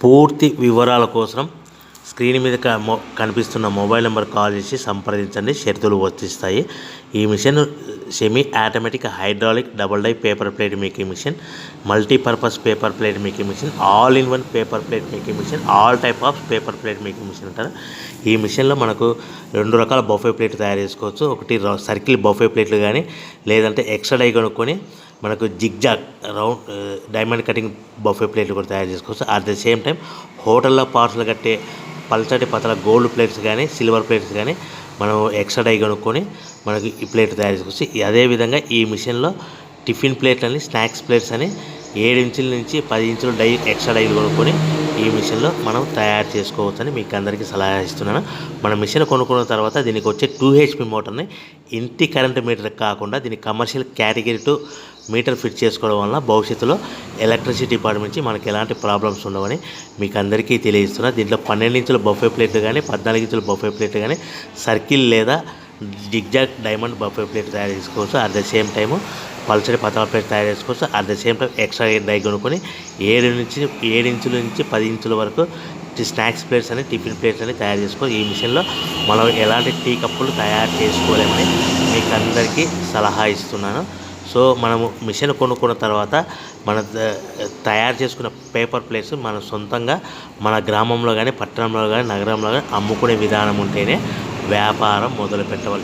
పూర్తి వివరాల కోసం స్క్రీన్ మీద కనిపిస్తున్న మొబైల్ నెంబర్ కాల్ చేసి సంప్రదించండి. షరతులు వర్తిస్తాయి. ఈ machine semi automatic hydraulic double die paper plate making machine, multipurpose paper plate making machine, all in one paper plate making machine, all type of paper plate making machine అంటారు. ఈ మిషన్లో మనకు 2 రకాల బఫే ప్లేట్ తయారు చేసుకోవచ్చు. ఒకటి circle buffet ప్లేట్లు కానీ, లేదంటే ఎక్స్ట్రా డై కొనుక్కొని మనకు zigzag round diamond cutting buffet ప్లేట్లు కూడా తయారు చేసుకోవచ్చు. అట్ ద సేమ్ టైం హోటల్లో పార్సల్ కట్టే పల్చటి పతల గోల్డ్ ప్లేట్స్ కానీ, సిల్వర్ ప్లేట్స్ కానీ మనం ఎక్స్ట్రా డై కొనుక్కొని మనకి ఈ ప్లేట్ తయారు చేసుకోవచ్చు. అదేవిధంగా ఈ మిషన్లో టిఫిన్ ప్లేట్లు అని, స్నాక్స్ ప్లేట్స్ అని 7 ఇంచుల నుంచి 10 ఇంచుల డై ఎక్స్ట్రా డైలు కొనుక్కొని ఈ మిషన్లో మనం తయారు చేసుకోవచ్చని మీకు అందరికీ సలహా ఇస్తున్నాను. మన మిషన్ కొనుక్కున్న తర్వాత దీనికి వచ్చే 2 HP మోటార్ని ఇంటి కరెంట్ మీటర్ కాకుండా దీనికి కమర్షియల్ కేటగిరీ 2 మీటర్ ఫిట్ చేసుకోవడం వల్ల భవిష్యత్తులో ఎలక్ట్రిసిటీ డిపార్ట్మెంట్ నుంచి మనకి ఎలాంటి ప్రాబ్లమ్స్ ఉండవని మీకు అందరికీ తెలియజేస్తున్నా. దీంట్లో 12 ఇంచుల బఫే ప్లేట్లు కానీ, 14 ఇంచుల బఫే ప్లేట్లు కానీ, సర్కిల్ లేదా జిగ్జాగ్ డైమండ్ బఫే ప్లేట్ తయారు చేసుకోవచ్చు. అట్ ద సేమ్ టైము పల్చడి పతల ప్లేట్ తయారు చేసుకోవచ్చు. At the same time extra die కొనుక్కొని 7 ఇంచుల నుంచి 10 ఇంచుల వరకు స్నాక్స్ ప్లేట్స్ అని, టిఫిన్ ప్లేట్స్ అని తయారు చేసుకోవచ్చు. ఈ మిషన్లో మనం ఎలాంటి టీ కప్పులు తయారు చేసుకోలేమని మీకు అందరికీ సలహా ఇస్తున్నాను. సో మనము మిషన్ కొనుక్కున్న తర్వాత మన తయారు చేసుకున్న పేపర్ ప్లేట్స్ మన సొంతంగా మన గ్రామంలో కానీ, పట్టణంలో కానీ, నగరంలో కానీ అమ్ముకునే విధానం ఉంటేనే వ్యాపారం మొదలు పెట్టవాలి.